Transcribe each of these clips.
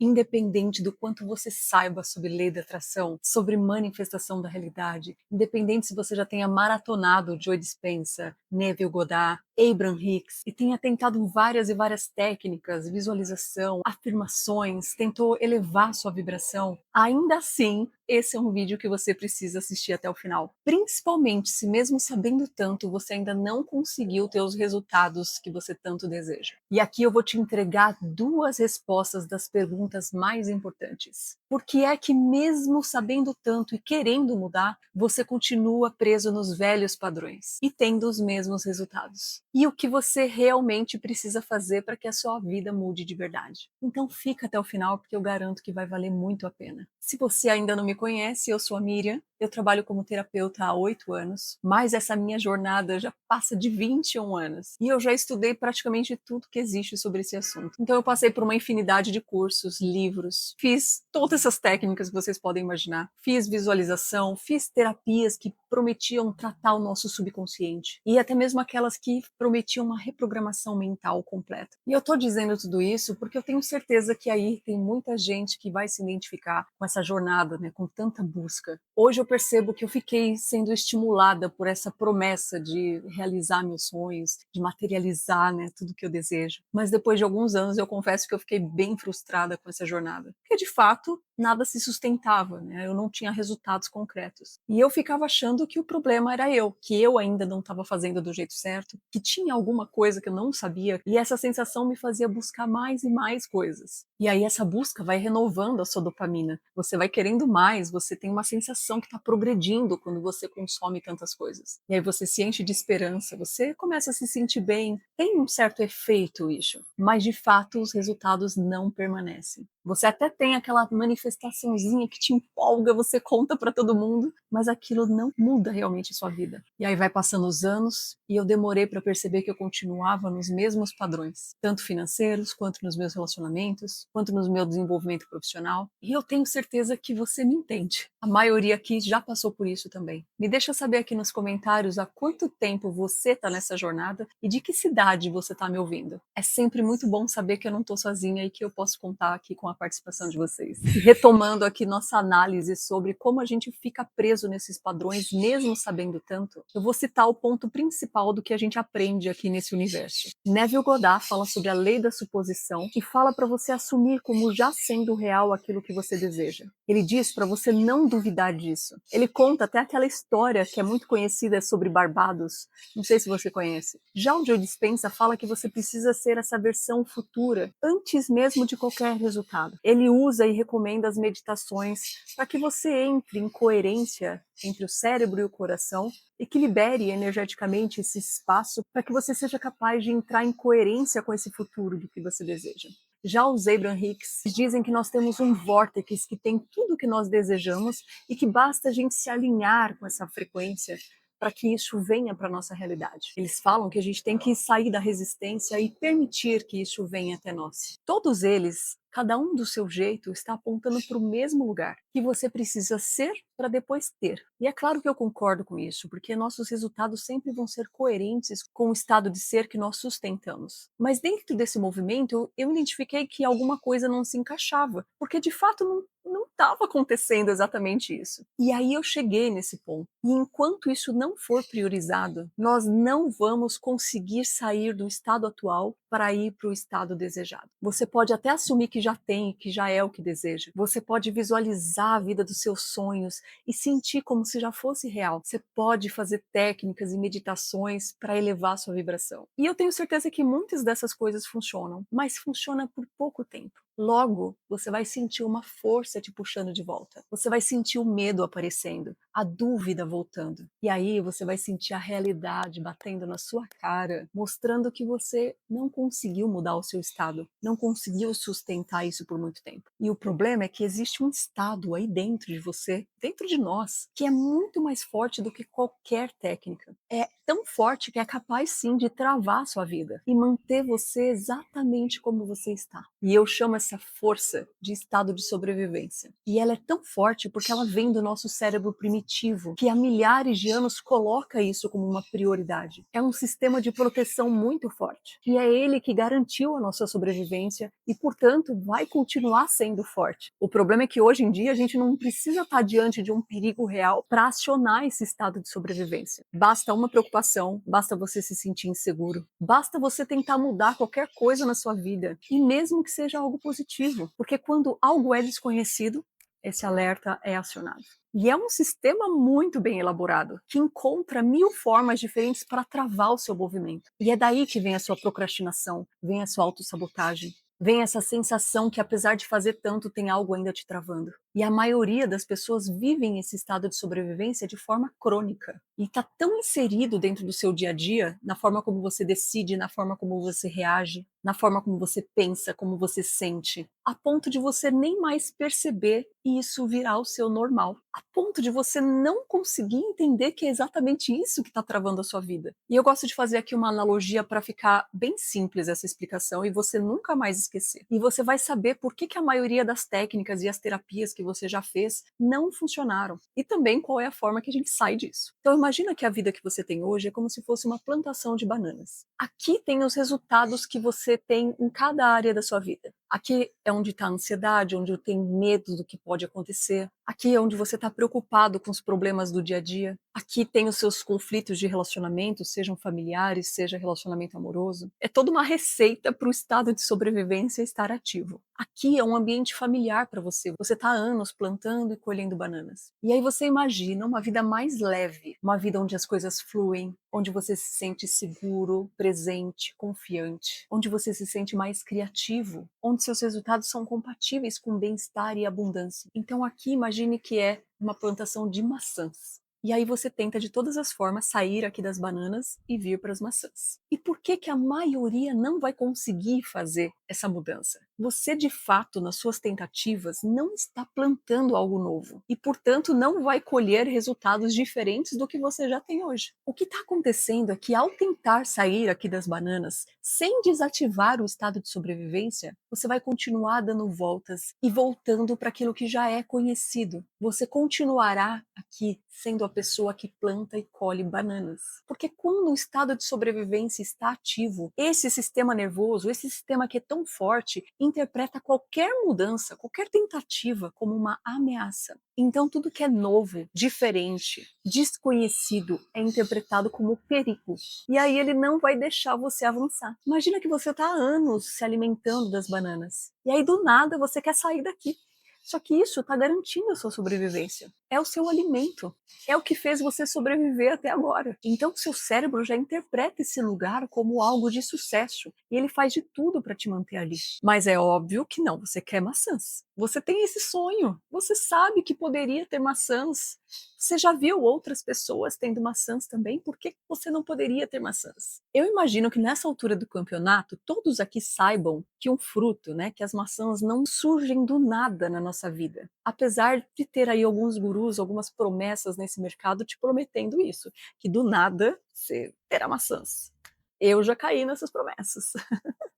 Independente do quanto você saiba sobre lei da atração, sobre manifestação da realidade, independente se você já tenha maratonado Joe Dispenza, Neville Goddard, Abraham Hicks e tenha tentado várias e várias técnicas, visualização, afirmações, tentou elevar sua vibração, ainda assim, esse é um vídeo que você precisa assistir até o final. Principalmente se mesmo sabendo tanto, você ainda não conseguiu ter os resultados que você tanto deseja. E aqui eu vou te entregar duas respostas das perguntas mais importantes. Por que é que mesmo sabendo tanto e querendo mudar, você continua preso nos velhos padrões e tendo os mesmos resultados? E o que você realmente precisa fazer para que a sua vida mude de verdade? Então fica até o final porque eu garanto que vai valer muito a pena. Se você ainda não me conhece, eu sou a Miriam, eu trabalho como terapeuta há 8 anos, mas essa minha jornada já passa de 21 anos. E eu já estudei praticamente tudo que existe sobre esse assunto. Então eu passei por uma infinidade de cursos, livros, fiz todas essas técnicas que vocês podem imaginar. Fiz visualização, fiz terapias que prometiam tratar o nosso subconsciente. E até mesmo aquelas que prometiam uma reprogramação mental completa. E eu tô dizendo tudo isso porque eu tenho certeza que aí tem muita gente que vai se identificar com essa jornada, né, com tanta busca. Hoje eu percebo que eu fiquei sendo estimulada por essa promessa de realizar meus sonhos, de materializar, né, tudo que eu desejo. Mas depois de alguns anos eu confesso que eu fiquei bem frustrada com essa jornada, porque de fato nada se sustentava, né? Eu não tinha resultados concretos. E eu ficava achando que o problema era eu, que eu ainda não estava fazendo do jeito certo, que tinha alguma coisa que eu não sabia, e essa sensação me fazia buscar mais e mais coisas. E aí essa busca vai renovando a sua dopamina. Você vai querendo mais, você tem uma sensação que está progredindo quando você consome tantas coisas. E aí você se enche de esperança, você começa a se sentir bem. Tem um certo efeito isso, mas de fato os resultados não permanecem. Você até tem aquela manifestaçãozinha que te empolga, você conta para todo mundo, mas aquilo não muda realmente a sua vida. E aí vai passando os anos e eu demorei para perceber que eu continuava nos mesmos padrões, tanto financeiros, quanto nos meus relacionamentos, quanto no meu desenvolvimento profissional. E eu tenho certeza que você me entende. A maioria aqui já passou por isso também. Me deixa saber aqui nos comentários há quanto tempo você está nessa jornada e de que cidade você está me ouvindo. É sempre muito bom saber que eu não estou sozinha e que eu posso contar aqui com a participação de vocês. E retomando aqui nossa análise sobre como a gente fica preso nesses padrões mesmo sabendo tanto, eu vou citar o ponto principal do que a gente aprende aqui nesse universo. Neville Goddard fala sobre a lei da suposição e fala para você assumir como já sendo real aquilo que você deseja. Ele diz para você não duvidar disso. Ele conta até aquela história que é muito conhecida sobre Barbados, não sei se você conhece. Já o Joe Dispenza fala que você precisa ser essa versão futura, antes mesmo de qualquer resultado. Ele usa e recomenda as meditações para que você entre em coerência entre o cérebro e o coração e que libere energeticamente esse espaço para que você seja capaz de entrar em coerência com esse futuro do que você deseja. Já os Abraham Hicks dizem que nós temos um vórtice que tem tudo o que nós desejamos e que basta a gente se alinhar com essa frequência para que isso venha para a nossa realidade. Eles falam que a gente tem que sair da resistência e permitir que isso venha até nós. Todos eles, cada um do seu jeito, está apontando para o mesmo lugar, que você precisa ser para depois ter. E é claro que eu concordo com isso, porque nossos resultados sempre vão ser coerentes com o estado de ser que nós sustentamos. Mas dentro desse movimento, eu identifiquei que alguma coisa não se encaixava, porque de fato não estava acontecendo exatamente isso. E aí eu cheguei nesse ponto. E enquanto isso não for priorizado, nós não vamos conseguir sair do estado atual para ir para o estado desejado. Você pode até assumir que já tem, que já é o que deseja. Você pode visualizar a vida dos seus sonhos e sentir como se já fosse real. Você pode fazer técnicas e meditações para elevar a sua vibração. E eu tenho certeza que muitas dessas coisas funcionam, mas funciona por pouco tempo. Logo, você vai sentir uma força te puxando de volta. Você vai sentir o medo aparecendo, a dúvida voltando. E aí você vai sentir a realidade batendo na sua cara, mostrando que você não conseguiu mudar o seu estado, não conseguiu sustentar isso por muito tempo. E o problema é que existe um estado aí dentro de você, dentro de nós, que é muito mais forte do que qualquer técnica. É tão forte que é capaz sim de travar a sua vida e manter você exatamente como você está. E eu chamo essa força de estado de sobrevivência. E ela é tão forte porque ela vem do nosso cérebro primitivo, primitivo que há milhares de anos coloca isso como uma prioridade. É um sistema de proteção muito forte. E é ele que garantiu a nossa sobrevivência e, portanto, vai continuar sendo forte. O problema é que hoje em dia a gente não precisa estar diante de um perigo real para acionar esse estado de sobrevivência. Basta uma preocupação, basta você se sentir inseguro, basta você tentar mudar qualquer coisa na sua vida, e mesmo que seja algo positivo, porque quando algo é desconhecido, esse alerta é acionado. E é um sistema muito bem elaborado, que encontra mil formas diferentes para travar o seu movimento. E é daí que vem a sua procrastinação, vem a sua autossabotagem, vem essa sensação que, apesar de fazer tanto, tem algo ainda te travando. E a maioria das pessoas vivem esse estado de sobrevivência de forma crônica. E está tão inserido dentro do seu dia a dia, na forma como você decide, na forma como você reage, na forma como você pensa, como você sente, a ponto de você nem mais perceber e isso virar o seu normal. A ponto de você não conseguir entender que é exatamente isso que está travando a sua vida. E eu gosto de fazer aqui uma analogia para ficar bem simples essa explicação e você nunca mais esquecer. E você vai saber por que a maioria das técnicas e as terapias que você já fez não funcionaram. E também qual é a forma que a gente sai disso. Então imagina que a vida que você tem hoje é como se fosse uma plantação de bananas. Aqui tem os resultados que você tem em cada área da sua vida. Aqui é onde está a ansiedade, onde tem medo do que pode acontecer. Aqui é onde você está preocupado com os problemas do dia a dia. Aqui tem os seus conflitos de relacionamento, sejam familiares, seja relacionamento amoroso. É toda uma receita para o estado de sobrevivência estar ativo. Aqui é um ambiente familiar para você. Você está há anos plantando e colhendo bananas. E aí você imagina uma vida mais leve, uma vida onde as coisas fluem, onde você se sente seguro, presente, confiante, onde você se sente mais criativo, onde seus resultados são compatíveis com bem-estar e abundância. Então aqui imagine que é uma plantação de maçãs. E aí você tenta de todas as formas sair aqui das bananas e vir para as maçãs. E por que a maioria não vai conseguir fazer essa mudança? Você de fato, nas suas tentativas, não está plantando algo novo e, portanto, não vai colher resultados diferentes do que você já tem hoje. O que está acontecendo é que, ao tentar sair aqui das bananas, sem desativar o estado de sobrevivência, você vai continuar dando voltas e voltando para aquilo que já é conhecido. Você continuará aqui sendo a pessoa que planta e colhe bananas. Porque quando o estado de sobrevivência está ativo, esse sistema nervoso, esse sistema que é tão forte, interpreta qualquer mudança, qualquer tentativa como uma ameaça. Então tudo que é novo, diferente, desconhecido é interpretado como perigo. E aí ele não vai deixar você avançar. Imagina que você está há anos se alimentando das bananas. E aí do nada você quer sair daqui. Só que isso está garantindo a sua sobrevivência. É o seu alimento. É o que fez você sobreviver até agora. Então, seu cérebro já interpreta esse lugar como algo de sucesso. E ele faz de tudo para te manter ali. Mas é óbvio que não, você quer maçãs. Você tem esse sonho. Você sabe que poderia ter maçãs. Você já viu outras pessoas tendo maçãs também? Por que você não poderia ter maçãs? Eu imagino que nessa altura do campeonato, todos aqui saibam que um fruto, né, que as maçãs não surgem do nada na nossa vida. Apesar de ter aí alguns gurus, algumas promessas nesse mercado te prometendo isso, que do nada você terá maçãs. Eu já caí nessas promessas.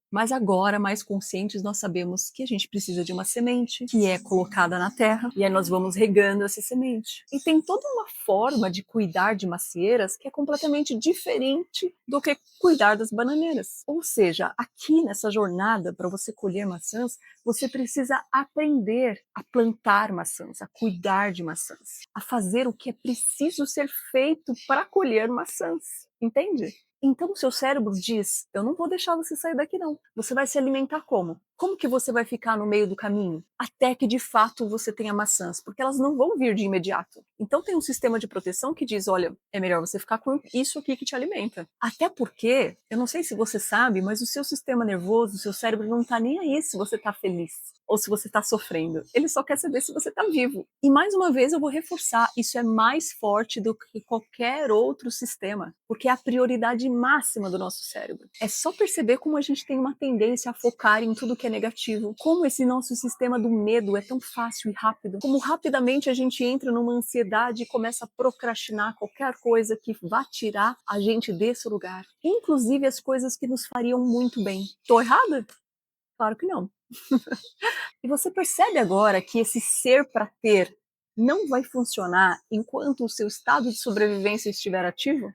Mas agora, mais conscientes, nós sabemos que a gente precisa de uma semente que é colocada na terra e aí nós vamos regando essa semente. E tem toda uma forma de cuidar de macieiras que é completamente diferente do que cuidar das bananeiras. Ou seja, aqui nessa jornada para você colher maçãs, você precisa aprender a plantar maçãs, a cuidar de maçãs, a fazer o que é preciso ser feito para colher maçãs. Entende? Então o seu cérebro diz, eu não vou deixar você sair daqui não. Você vai se alimentar como? Como que você vai ficar no meio do caminho? Até que de fato você tenha maçãs, porque elas não vão vir de imediato. Então tem um sistema de proteção que diz, olha, é melhor você ficar com isso aqui que te alimenta. Até porque, eu não sei se você sabe, mas o seu sistema nervoso, o seu cérebro não tá nem aí se você tá feliz ou se você tá sofrendo. Ele só quer saber se você tá vivo. E mais uma vez eu vou reforçar, isso é mais forte do que qualquer outro sistema, porque é a prioridade máxima do nosso cérebro. É só perceber como a gente tem uma tendência a focar em tudo que é negativo, como esse nosso sistema do medo é tão fácil e rápido, como rapidamente a gente entra numa ansiedade e começa a procrastinar qualquer coisa que vá tirar a gente desse lugar, inclusive as coisas que nos fariam muito bem. Tô errada? Claro que não. E você percebe agora que esse ser para ter não vai funcionar enquanto o seu estado de sobrevivência estiver ativo?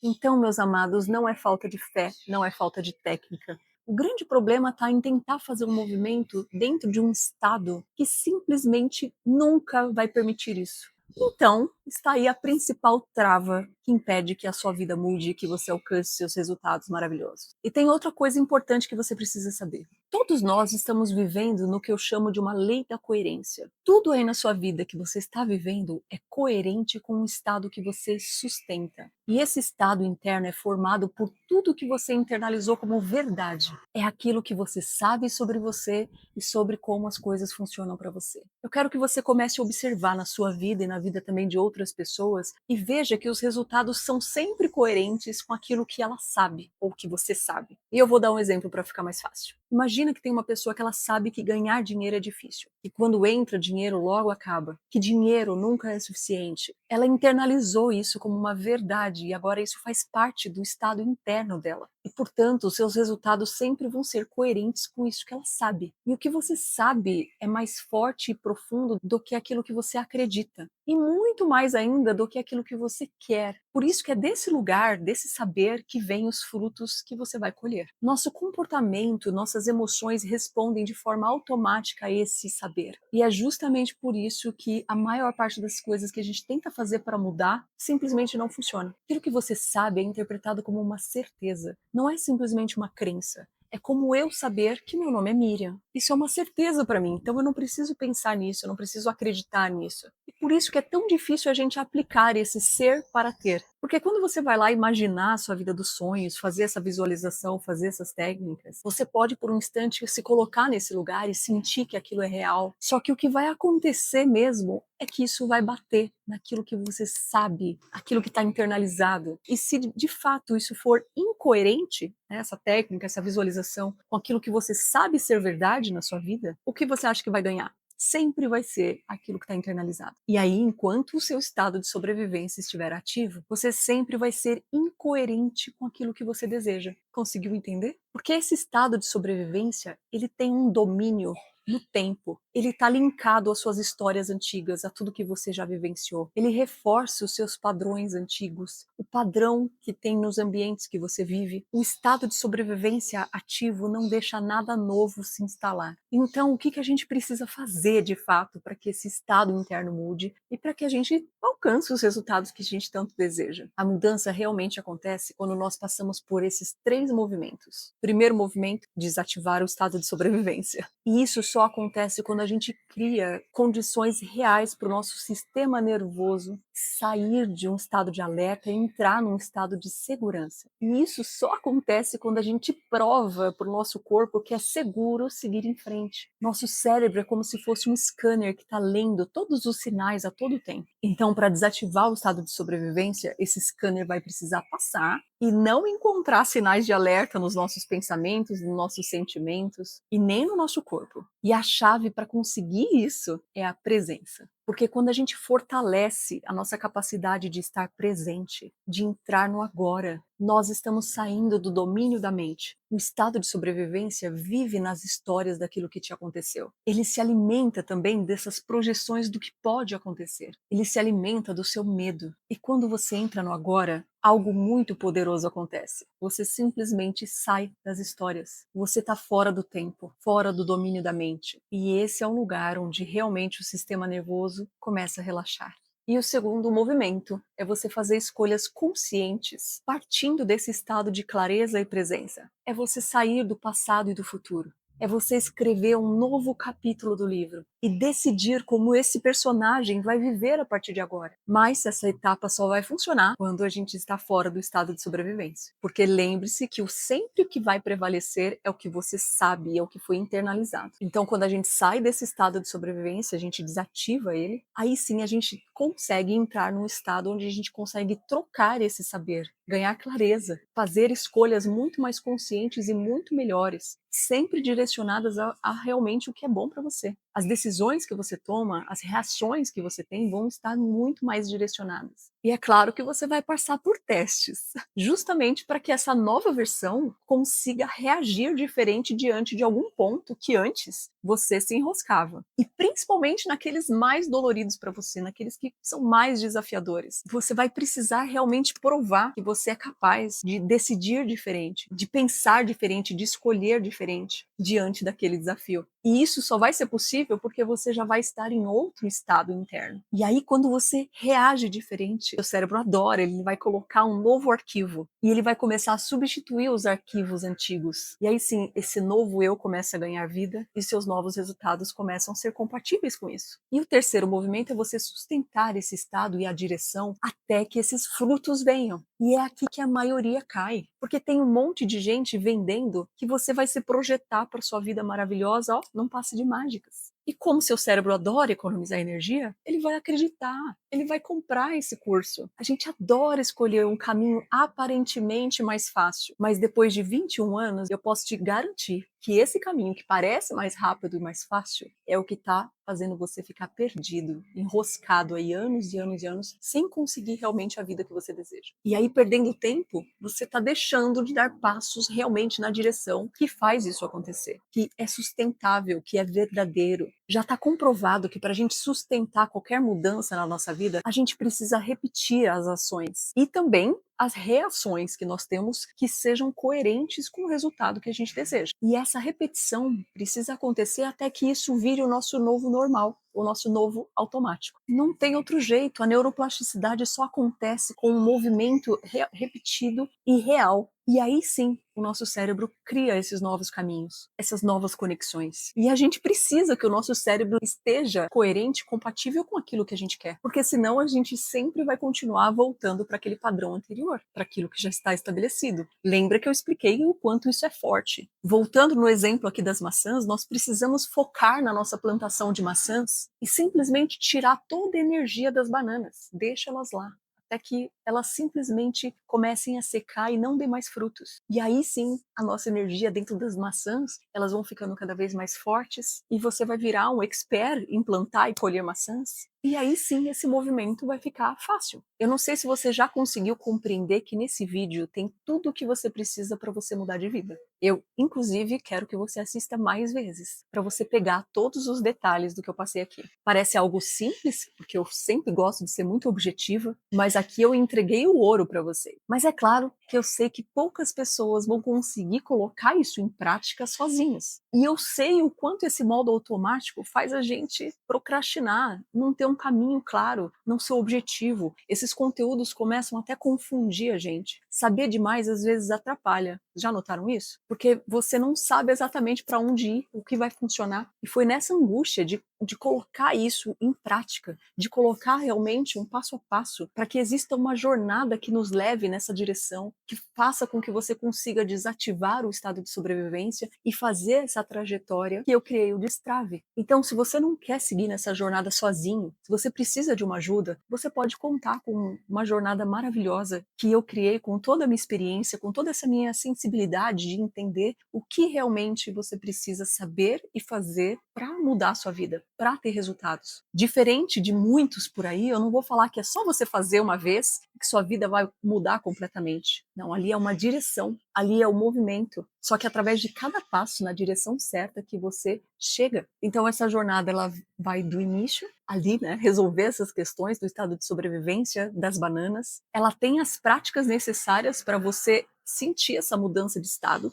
Então, meus amados, não é falta de fé, não é falta de técnica. O grande problema está em tentar fazer um movimento dentro de um estado que simplesmente nunca vai permitir isso. Então, está aí a principal trava que impede que a sua vida mude e que você alcance seus resultados maravilhosos. E tem outra coisa importante que você precisa saber. Todos nós estamos vivendo no que eu chamo de uma lei da coerência. Tudo aí na sua vida que você está vivendo é coerente com o estado que você sustenta. E esse estado interno é formado por tudo que você internalizou como verdade. É aquilo que você sabe sobre você e sobre como as coisas funcionam para você. Eu quero que você comece a observar na sua vida e na vida também de outras pessoas e veja que os resultados são sempre coerentes com aquilo que ela sabe ou que você sabe. E eu vou dar um exemplo para ficar mais fácil. Imagina que tem uma pessoa que ela sabe que ganhar dinheiro é difícil, e quando entra dinheiro logo acaba, que dinheiro nunca é suficiente. Ela internalizou isso como uma verdade e agora isso faz parte do estado interno dela. E, portanto, os seus resultados sempre vão ser coerentes com isso que ela sabe. E o que você sabe é mais forte e profundo do que aquilo que você acredita. E muito mais ainda do que aquilo que você quer. Por isso que é desse lugar, desse saber, que vêm os frutos que você vai colher. Nosso comportamento, nossas emoções respondem de forma automática a esse saber. E é justamente por isso que a maior parte das coisas que a gente tenta fazer para mudar simplesmente não funciona. Aquilo que você sabe é interpretado como uma certeza, não é simplesmente uma crença. É como eu saber que meu nome é Miriam. Isso é uma certeza para mim, então eu não preciso pensar nisso, eu não preciso acreditar nisso. E por isso que é tão difícil a gente aplicar esse ser para ter. Porque quando você vai lá imaginar a sua vida dos sonhos, fazer essa visualização, fazer essas técnicas, você pode por um instante se colocar nesse lugar e sentir que aquilo é real. Só que o que vai acontecer mesmo é que isso vai bater naquilo que você sabe, aquilo que está internalizado. E se de fato isso for incoerente, né, essa técnica, essa visualização, com aquilo que você sabe ser verdade na sua vida, o que você acha que vai ganhar? Sempre vai ser aquilo que está internalizado. E aí, enquanto o seu estado de sobrevivência estiver ativo, você sempre vai ser incoerente com aquilo que você deseja. Conseguiu entender? Porque esse estado de sobrevivência, ele tem um domínio no tempo. Ele está linkado às suas histórias antigas, a tudo que você já vivenciou. Ele reforça os seus padrões antigos, o padrão que tem nos ambientes que você vive. O estado de sobrevivência ativo não deixa nada novo se instalar. Então, o que a gente precisa fazer de fato para que esse estado interno mude e para que a gente alcance os resultados que a gente tanto deseja? A mudança realmente acontece quando nós passamos por esses três movimentos. Primeiro movimento, desativar o estado de sobrevivência. E isso só acontece quando a gente cria condições reais para o nosso sistema nervoso sair de um estado de alerta e entrar num estado de segurança. E isso só acontece quando a gente prova para o nosso corpo que é seguro seguir em frente. Nosso cérebro é como se fosse um scanner que está lendo todos os sinais a todo tempo. Então, para desativar o estado de sobrevivência, esse scanner vai precisar passar e não encontrar sinais de alerta nos nossos pensamentos, nos nossos sentimentos e nem no nosso corpo. E a chave para conseguir isso é a presença. Porque quando a gente fortalece a nossa capacidade de estar presente, de entrar no agora, nós estamos saindo do domínio da mente. O estado de sobrevivência vive nas histórias daquilo que te aconteceu. Ele se alimenta também dessas projeções do que pode acontecer. Ele se alimenta do seu medo. E quando você entra no agora, algo muito poderoso acontece. Você simplesmente sai das histórias. Você está fora do tempo, fora do domínio da mente. E esse é um lugar onde realmente o sistema nervoso começa a relaxar. E o segundo movimento é você fazer escolhas conscientes, partindo desse estado de clareza e presença. É você sair do passado e do futuro. É você escrever um novo capítulo do livro e decidir como esse personagem vai viver a partir de agora. Mas essa etapa só vai funcionar quando a gente está fora do estado de sobrevivência. Porque lembre-se que o sempre que vai prevalecer é o que você sabe, é o que foi internalizado. Então, quando a gente sai desse estado de sobrevivência, a gente desativa ele, aí sim a gente consegue entrar num estado onde a gente consegue trocar esse saber, ganhar clareza, fazer escolhas muito mais conscientes e muito melhores, sempre direcionadas a realmente o que é bom para você. As decisões que você toma, as reações que você tem vão estar muito mais direcionadas. E é claro que você vai passar por testes, justamente para que essa nova versão consiga reagir diferente diante de algum ponto que antes você se enroscava. E principalmente naqueles mais doloridos para você, naqueles que são mais desafiadores. Você vai precisar realmente provar que você é capaz de decidir diferente, de pensar diferente, de escolher diferente diante daquele desafio. E isso só vai ser possível porque você já vai estar em outro estado interno. E aí, quando você reage diferente, o cérebro adora, ele vai colocar um novo arquivo e ele vai começar a substituir os arquivos antigos. E aí sim, esse novo eu começa a ganhar vida e seus novos resultados começam a ser compatíveis com isso. E o terceiro movimento é você sustentar esse estado e a direção até que esses frutos venham. E é aqui que a maioria cai, porque tem um monte de gente vendendo que você vai se projetar para sua vida maravilhosa, ó, num passe de mágicas. E como seu cérebro adora economizar energia, ele vai acreditar, ele vai comprar esse curso. A gente adora escolher um caminho aparentemente mais fácil, mas depois de 21 anos, eu posso te garantir que esse caminho que parece mais rápido e mais fácil é o que está fazendo você ficar perdido, enroscado aí anos e anos e anos, sem conseguir realmente a vida que você deseja. E aí, perdendo tempo, você está deixando de dar passos realmente na direção que faz isso acontecer, que é sustentável, que é verdadeiro. Já está comprovado que para a gente sustentar qualquer mudança na nossa vida, a gente precisa repetir as ações e também as reações que nós temos que sejam coerentes com o resultado que a gente deseja. E essa repetição precisa acontecer até que isso vire o nosso novo normal, o nosso novo automático. Não tem outro jeito, a neuroplasticidade só acontece com um movimento repetido e real. E aí sim, o nosso cérebro cria esses novos caminhos, essas novas conexões. E a gente precisa que o nosso cérebro esteja coerente, compatível com aquilo que a gente quer, porque senão a gente sempre vai continuar voltando para aquele padrão anterior, para aquilo que já está estabelecido. Lembra que eu expliquei o quanto isso é forte. Voltando no exemplo aqui das maçãs, nós precisamos focar na nossa plantação de maçãs e simplesmente tirar toda a energia das bananas, deixa elas lá, até que elas simplesmente comecem a secar e não dê mais frutos. E aí sim, a nossa energia dentro das maçãs, elas vão ficando cada vez mais fortes e você vai virar um expert em plantar e colher maçãs. E aí sim, esse movimento vai ficar fácil. Eu não sei se você já conseguiu compreender que nesse vídeo tem tudo o que você precisa para você mudar de vida. Eu, inclusive, quero que você assista mais vezes, para você pegar todos os detalhes do que eu passei aqui. Parece algo simples, porque eu sempre gosto de ser muito objetiva, mas aqui eu entreguei o ouro para você. Mas é claro que eu sei que poucas pessoas vão conseguir colocar isso em prática sozinhas. E eu sei o quanto esse modo automático faz a gente procrastinar, não ter um caminho claro, não ser objetivo. Esses conteúdos começam até a confundir a gente. Saber demais às vezes atrapalha. Já notaram isso? Porque você não sabe exatamente para onde ir, o que vai funcionar. E foi nessa angústia de colocar isso em prática, de colocar realmente um passo a passo para que exista uma jornada que nos leve nessa direção, que faça com que você consiga desativar o estado de sobrevivência e fazer essa trajetória que eu criei o Destrave. Então, se você não quer seguir nessa jornada sozinho, se você precisa de uma ajuda, você pode contar com uma jornada maravilhosa que eu criei com toda a minha experiência, com toda essa minha sensibilidade de entender o que realmente você precisa saber e fazer para mudar a sua vida, para ter resultados. Diferente de muitos por aí, eu não vou falar que é só você fazer uma vez que sua vida vai mudar completamente. Não, ali é uma direção, ali é o movimento. Só que através de cada passo na direção certa que você chega. Então essa jornada ela vai do início, ali, né, resolver essas questões do estado de sobrevivência das bananas. Ela tem as práticas necessárias para você sentir essa mudança de estado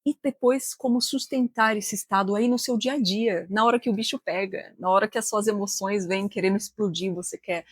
e depois como sustentar esse estado aí no seu dia a dia, na hora que o bicho pega, na hora que as suas emoções vêm querendo explodir, você quer,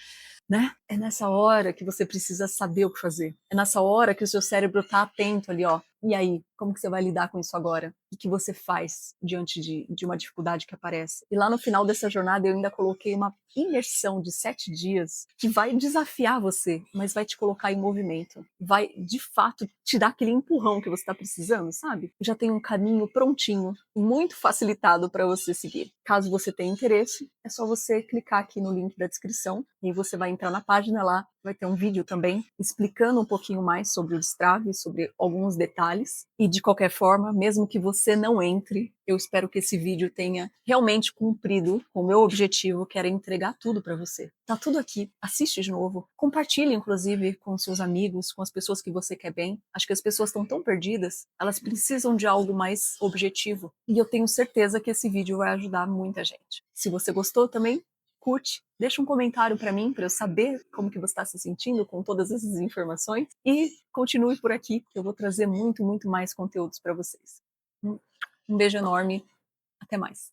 né? É nessa hora que você precisa saber o que fazer. É nessa hora que o seu cérebro tá atento ali, ó. E aí, como que você vai lidar com isso agora? O que você faz diante de uma dificuldade que aparece? E lá no final dessa jornada eu ainda coloquei uma imersão de 7 dias que vai desafiar você, mas vai te colocar em movimento. Vai, de fato, te dar aquele empurrão que você está precisando, sabe? Já tem um caminho prontinho, muito facilitado para você seguir. Caso você tenha interesse, é só você clicar aqui no link da descrição e você vai entrar na página lá, vai ter um vídeo também explicando um pouquinho mais sobre o destrave, sobre alguns detalhes. E de qualquer forma, mesmo que você não entre, eu espero que esse vídeo tenha realmente cumprido com o meu objetivo, que era entregar tudo para você. Tá tudo aqui, assiste de novo, compartilhe inclusive com seus amigos, com as pessoas que você quer bem. Acho que as pessoas estão tão perdidas, elas precisam de algo mais objetivo. E eu tenho certeza que esse vídeo vai ajudar muita gente. Se você gostou também, curte, deixa um comentário para mim, para eu saber como que você está se sentindo com todas essas informações e continue por aqui, que eu vou trazer muito, muito mais conteúdos para vocês. Um beijo enorme, até mais.